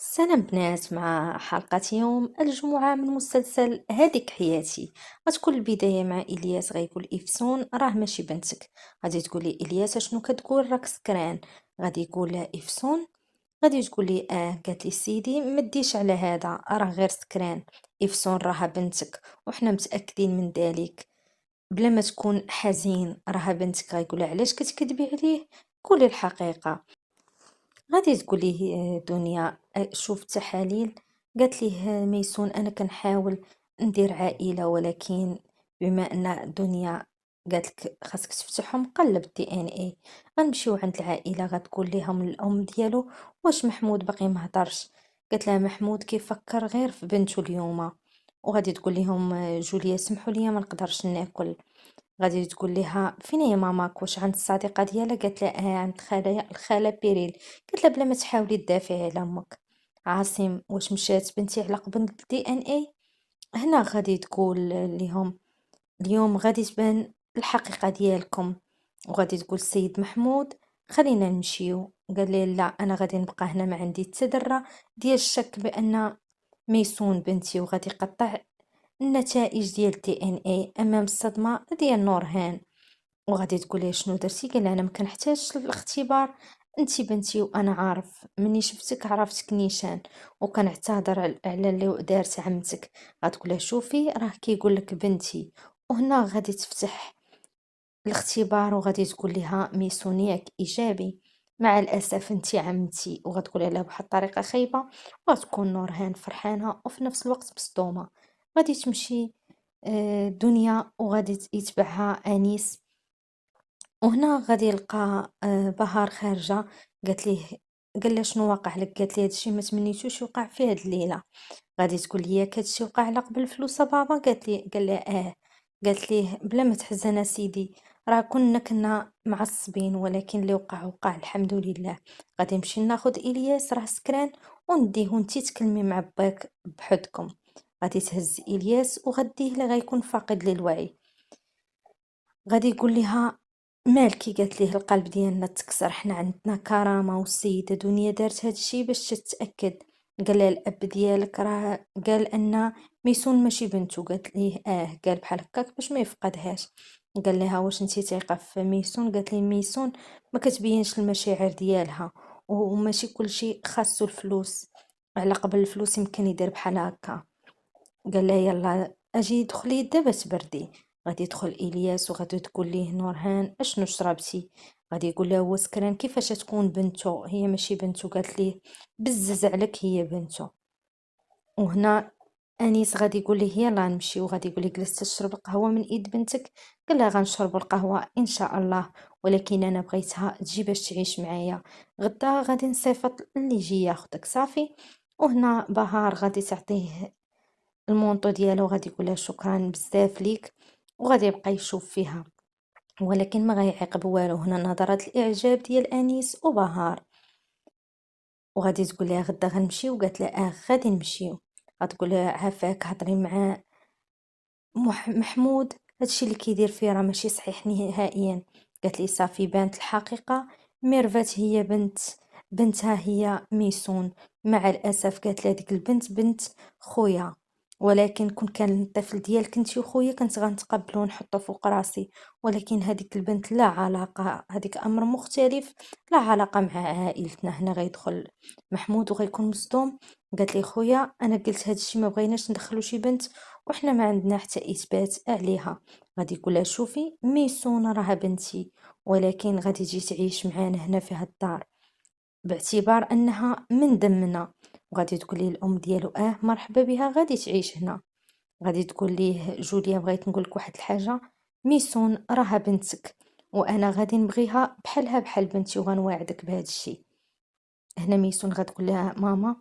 سلام بنات، مع حلقة يوم الجمعة من مسلسل هذيك حياتي. غتكون البداية مع إلياس غيقول إفسون راه ماشي بنتك. غادي تقولي إلياس شنو كتقول راك سكران؟ غادي يقول لها إفسون، غادي تقولي قالت لي سيدي ما ديش على هذا راه غير سكران. إفسون راها بنتك وحنا متأكدين من ذلك. بلا ما تكون حزين راها بنتك. غيقولها علاش كتكذبي عليه؟ قولي الحقيقة. غادي تقول ليه دنيا شوف التحاليل. قالت ليه ميسون انا كنحاول ندير عائله، ولكن بما ان دنيا قالت لك خاصك تفتحهم قلب الدي ان اي. غنمشيو عند العائله غتقول لهم الام ديالو واش محمود باقي ما هضرش. قالت لها محمود كيفكر غير في بنته اليوم. وغادي تقول لهم جوليا سمحوا لي ما نقدرش ناكل. غادي تقول لها فين هي ماماك؟ واش عند الصديقه ديالها؟ قالت لها عند الخاله بيريل. قالت لها بلا ما تحاولي تدافعي على امك. عاصم واش مشات بنتي على قبل الدي ان اي؟ هنا غادي تقول لهم اليوم غادي تبان الحقيقه ديالكم. وغادي تقول السيد محمود خلينا نمشيو. قال لي لا انا غادي نبقى هنا، ما عندي التذره ديال الشك بان ميسون بنتي، وغادي يقطع النتائج ديال دي ان اي امام الصدمه ديال نورهان. وغادي تقولي شنو درتي؟ قال انا ما كنحتاجش الاختبار، انتي بنتي وانا عارف مني شفتك عرفتك نيشان، وكنعتذر على اللي دارت عمتك. غتقولها شوفي راه كيقول لك بنتي. وهنا غادي تفتح الاختبار وغادي تقول لها ميسونياك ايجابي. مع الاسف انتي عمتي. وغتقول لها بواحد الطريقه خايبه. وغتكون نورهان فرحانه وفي نفس الوقت مصدومه. غادي تمشي دنيا وغادي يتبعها انيس. وهنا غادي يلقى بهار خارجة. قالت ليه قال لها شنو واقع لك؟ قالت لي هادشي ما تمنيتوش يوقع في هاد الليلة. غادي تقول لي ياك هادشي وقع على قبل الفلوس بابا؟ قالت لي قال لها قالت ليه بلا ما تحزن سيدي، راه كنا معصبين ولكن اللي وقع وقع الحمد لله. غادي نمشي ناخد الياس راه سكران ونديه انتي تكلمي مع باك بحدكم. غادي تهز الياس وغديه اللي غيكون فاقد للوعي. غادي يقول لها مالكي؟ قالت ليه القلب ديالنا تكسر، حنا عندنا كرامة والسيدة دنيا دارت هاد الشي باش تتأكد. قال لها الاب ديالك راه قال ان ميسون ماشي بنته. قالت ليه قال بحال هكاك باش ما يفقدهاش. قال لها واش انتي ثقة في ميسون؟ قالت ليه ميسون ما كتبينش المشاعر ديالها، وماشي كلشي خاصو الفلوس. على قبل الفلوس يمكن يدير بحال هكا. قال لها يلا اجي دخلي دابا تبردي. غادي يدخل الياس وغادي تقول ليه نورهان اشنو شربتي؟ غادي يقول لها هو سكران كيفاش تكون بنته؟ هي ماشي بنته. قالت ليه بزز عليك هي بنته. وهنا انيس غادي يقول ليه يلا نمشي. وغادي يقول ليه جلست تشرب القهوه من ايد بنتك؟ قال لها غنشرب القهوه ان شاء الله، ولكن انا بغيتها تجي باش تعيش معايا. غدا غادي نصيفط اللي يجي ياخدك صافي. وهنا بهار غادي تعطيه المونطو ديالو، غادي يقولها شكرا بزاف ليك. وغادي يبقى يشوف فيها ولكن ما غيعيقب والو. هنا نظرات الاعجاب ديال انيس وبهار. وغادي تقول لها غدا غنمشيو؟ وقالت لها غادي نمشيو. غتقول لها عافاك هضري مع محمود، هادشي اللي كيدير فيه راه ماشي صحيح نهائيا. قالت لي صافي بانت الحقيقه، ميرفات هي بنتها هي ميسون. مع الاسف قالت لها ديك البنت بنت خويا، ولكن كون كان الطفل ديالك انت وخويا كنت غنتقبلو ونحطو فوق راسي، ولكن هذيك البنت لا علاقه، هذيك امر مختلف، لا علاقه مع عائلتنا. هنا غيدخل محمود وغيكون مصدوم. قالت لي خويا انا قلت هادشي ما بغيناش ندخلو شي بنت وحنا ما عندنا حتى اثبات عليها. غادي يقولها شوفي ميسون راها بنتي، ولكن غادي تجي تعيش معانا هنا في هاد الدار باعتبار انها من دمنا. وغادي تقول ليه الام ديالو مرحبا بها غادي تعيش هنا. غادي تقول ليه جوليا بغيت نقول لك واحد الحاجه، ميسون راها بنتك وانا غادي نبغيها بحالها بحال بنتي وغنواعدك بهذا الشيء. هنا ميسون غتقول لها ماما،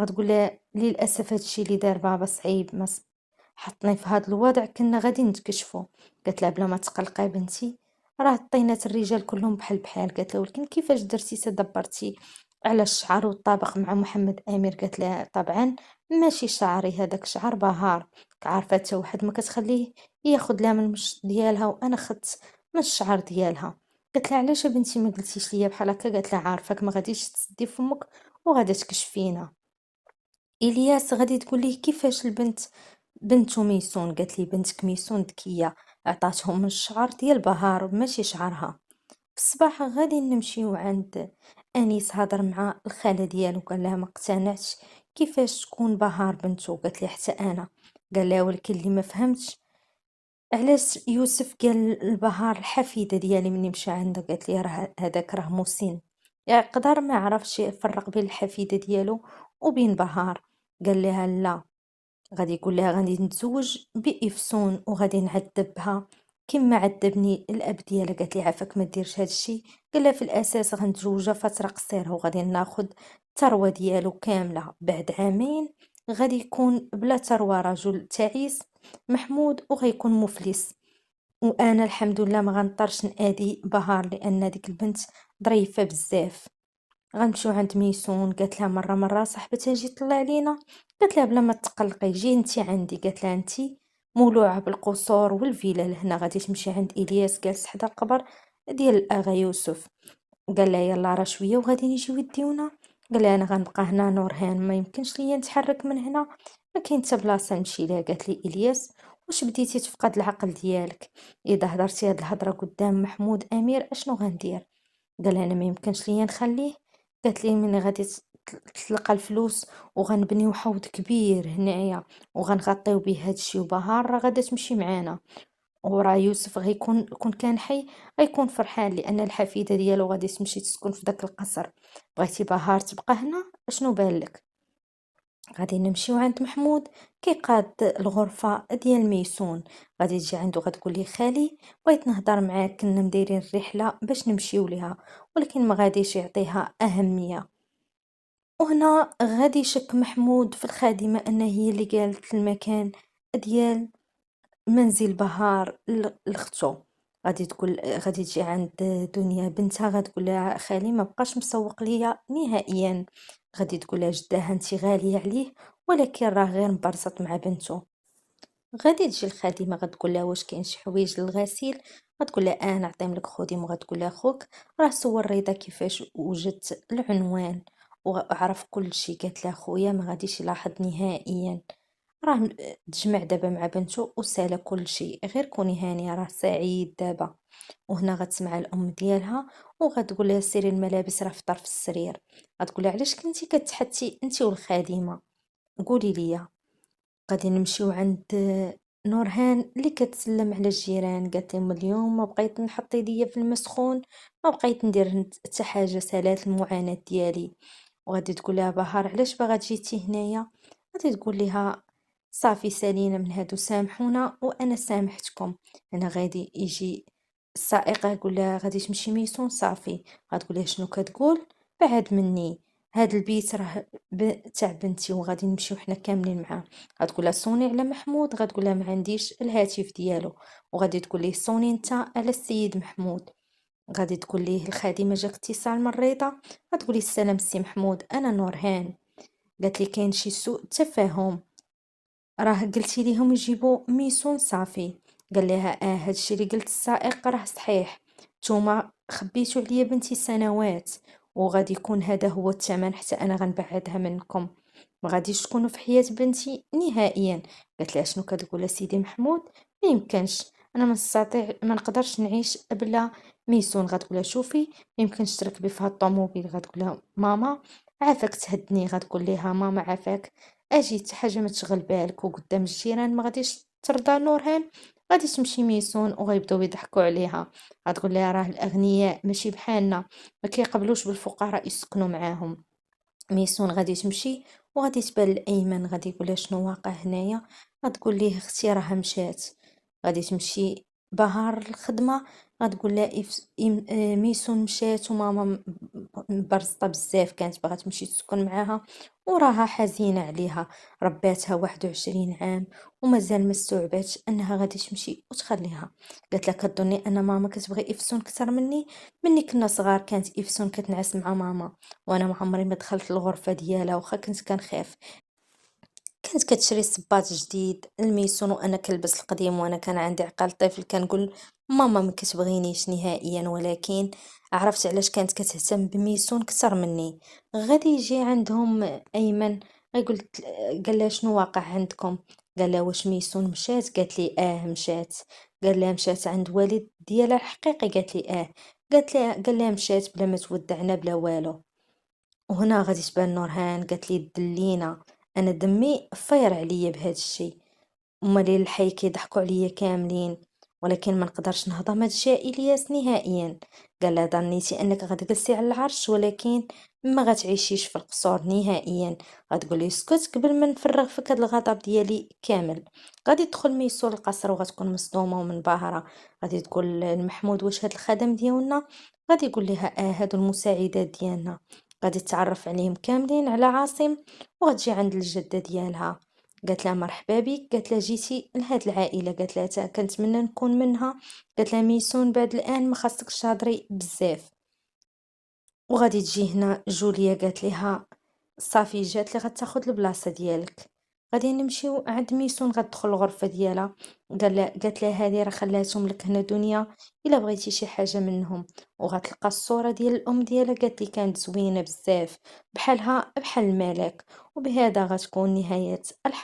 غتقول لها للاسف هادشي اللي دار بابا صعيب، ما حطني في هاد الوضع كنا غادي نتكشفوا. قالت لها بلا ما تقلقي بنتي، راه طينات الرجال كلهم بحال بحال. قالت لها ولكن كيفاش درتي تدبرتي على الشعر والطابق مع محمد امير؟ قالت لها طبعا ماشي شعري، هذاك شعر بهار، عارفه حتى واحد ما كتخليه ياخذ لها من المشط ديالها، وانا خدت من الشعر ديالها. قالت لها علاش بنتي ما قلتيش ليا بحال هكا؟ قالت لها عارفاك ما غاديش تسدي فمك وغادي تكشفينا. إلياس غادي تقول ليه كيفاش البنت بنته ميسون، قالت لي بنتك ميسون ذكية، عطاتهم من الشعر ديال بهار ماشي شعرها. في الصباح غادي نمشيو عند أنيس، هضر مع الخالة ديالو قال لها ما اقتنعتش كيفاش تكون بهار بنته، قالت لي حتى أنا. قال لها ولكن اللي ما فهمتش علاش يوسف قال البهار الحفيدة ديالي مني مشى عندها، قالت لي راه هذاك راه مسن، يقدر ما عرفش يفرق بين الحفيدة ديالو وبين بهار. قال لها لا، غادي يقول لها غادي نتزوج بإفسون وغادي نعذبها كما عذبني الاب ديالها. قالت لي عافاك ما ديرش هذا الشيء. قال لها في الاساس غنتزوجها فتره قصيره وغادي ناخذ الثروه ديالو كامله، بعد عامين غادي يكون بلا ثروه، رجل تعيس محمود وغيكون مفلس، وانا الحمد لله ما غنضطرش نادي بهار لان ديك البنت ظريفه بزاف. غنمشيو عند ميسون، قالت لها مره صاحبتها جي طلع علينا، قالت لها بلا ما تقلقي جي انتي عندي، قالت لها انتي مولوعه بالقصور والفيلا لهنا، غادي تمشي عند الياس جالس حدا القبر ديال الاغا يوسف. قال لها يلا راه شويه وغادي نجيو يديونا. قال لها انا غنبقى هنا نورهان، ما يمكنش ليا نتحرك من هنا، ما كاين حتى بلاصه نمشي لها. قالت لي الياس واش بديتي تفقد العقل ديالك؟ اذا هضرتي هاد الهضره قدام محمود امير اشنو غندير؟ قال انا ما يمكنش ليا نخليه. قالت لي ملي غادي تلقى الفلوس وغنبنيو حوض كبير هنايا وغنغطيو به هادشي، وبهار راه غادا تمشي معانا، وراه يوسف غيكون كون كان حي غيكون فرحان لان الحفيده ديالو غادي تمشي تسكن في داك القصر. بغيتي بهار تبقى هنا اشنو بالك؟ غادي نمشيو عند محمود كيقاد الغرفة ديال ميسون، غادي تجي عنده غتقول لي خالي بغيت نهضر معاك، كنا مدايرين الرحلة باش نمشيو ليها ولكن ما غاديش يعطيها أهمية. وهنا غادي يشك محمود في الخادمة أن هي اللي قالت المكان ديال منزل بهار لختو. غادي تقول غادي تجي عند دنيا بنتها غتقول لها خالي ما بقاش مسوق ليا نهائيا. غادي تقول لها جداها انت غالية عليه ولكن راه غير مبرسط مع بنته. غادي تجي الخادمة غتقول لها واش كاين شي حوايج للغسيل؟ غتقول لها نعطيهم لك خديم، وغتقول لها خوك راه صور رضا كيفاش وجدت العنوان وعرف كل شيء. قالت لها خويا ما غاديش يلاحظ نهائيا، راه تجمع دابا مع بنته وسالى كل شيء، غير كوني هانيه راه سعيد دابا. وهنا غتسمع الام ديالها وغتقول لها سيري الملابس راه في طرف السرير. غتقول لها علاش كنتي كتحتي انت والخادمه؟ قولي لي. غادي نمشيو عند نورهان اللي كتسلم على الجيران، قالت لهم اليوم ما بقيت نحط يديا في المسخون، ما بقيت ندير حتى حاجه، سالات المعاناه ديالي. وغادي تقول لها بهار علاش باغا جيتي هنايا؟ غادي تقول لها صافي سالينا من هادو سامحونا وانا سامحتكم. انا غادي يجي السائق يقول لها غادي تمشي ميسون صافي. غتقول لها شنو كتقول؟ بعد مني، هاد البيت راه تاع بنتي وغادي نمشيو حنا كاملين معاه. غتقول لها صوني على محمود، غتقول لها ما عنديش الهاتف ديالو. وغادي تقول ليه صوني انت على السيد محمود. غادي تقول ليه الخادمه جاك اتصال من رضا. غتقولي السلام سي محمود انا نورهان، قالت لي كاين شي سوء تفاهم، راه قلتي ليهم يجيبوا ميسون صافي. قال لها هادشي اللي قلت السائق راه صحيح، نتوما خبيتوا عليا بنتي سنوات وغادي يكون هذا هو الثمن حتى انا غنبعدها منكم، ما غاديش تكونوا في حياة بنتي نهائيا. قالت لها شنو كتقول سيدي محمود؟ ما يمكنش، انا ما نستطيع ما نقدرش نعيش بلا ميسون. غتقول لها شوفي ما يمكنش تركبي في هاد الطوموبيل. غتقول لها ماما عافاك تهدني. غتقول لها ماما عافاك اجيت حاجه ما تشغل بالك، وقدام الجيران ما غاديش ترضى نورهان، غادي تمشي ميسون وغيبداو يضحكوا عليها. غتقول لها راه الاغنياء ماشي بحالنا، ما كيقبلوش بالفقراء يسكنوا معاهم. ميسون غادي تمشي وغادي تبان الايمن، غادي يقول لها شنو واقع هنايا؟ غتقول ليه اختي راه مشات. غادي تمشي بهار الخدمه، غتقول لها ميسون مشات وماما مبرزطه بزاف، كانت باغا تمشي تسكن معاها وراها حزينه عليها، رباتها 21 عام ومازال ما استوعباتش انها غادي تمشي وتخليها. قالت لها كظني ان ماما كتبغي افسون اكثر مني؟ مني كنا صغار كانت افسون كتنعس مع ماما وانا ما عمري ما دخلت الغرفه ديالها واخا كنت كنخاف. كانت كتشري الصباط جديد الميسون وانا كنلبس القديم، وانا كان عندي عقل طفل كنقول ماما ما كتبغينيش نهائيا، ولكن عرفت علاش كانت كتهتم بميسون اكثر مني. غادي يجي عندهم ايمن قلت قال لها شنو واقع عندكم؟ قال لها واش ميسون مشات؟ قالت لي مشات. قال لها مشات عند والد ديالها الحقيقي؟ قالت لي قال لها مشات بلا ما تودعنا بلا والو. وهنا غادي تبان نورهان، قالت لي دلينا، انا دمي فاير عليا بهذا الشيء، هما اللي الحي كيضحكوا عليا كاملين، ولكن ما نقدرش نهضم هاد الشيء الياس نهائيا. قال لها ظنيتي انك غتجلسي على العرش، ولكن ما غتعيشيش في القصور نهائيا، غتقولي اسكت قبل ما نفرغ فيك هاد الغضب ديالي كامل. غادي تدخل ميسو القصر وغتكون مصدومه ومنبهره، غادي تقول لمحمود واش هاد الخدم ديالنا؟ غادي يقول لها هادو المساعدات ديالنا. غادي تعرف عليهم كاملين على عاصم، وغتجي عند الجده ديالها. قالت لها مرحبا بك، قالت لها جيتي لهاد العائله، قالت لها تا كنتمنى نكون منها. قالت لها ميسون بعد الان ما خاصكش تهضري بزاف. وغادي تجي هنا جوليا، قالت لها صافي جات لي غتاخد البلاصه ديالك. غادي نمشيو عند ميسون، غتدخل الغرفه ديالها. قالت لها هذه راه خلاتهم لك هنا دنيا، الا بغيتي شي حاجه منهم. وغتلقى الصوره ديال الام ديالها، قالت لي كانت زوينه بزاف، بحالها بحال الملك. وبهذا غتكون نهايه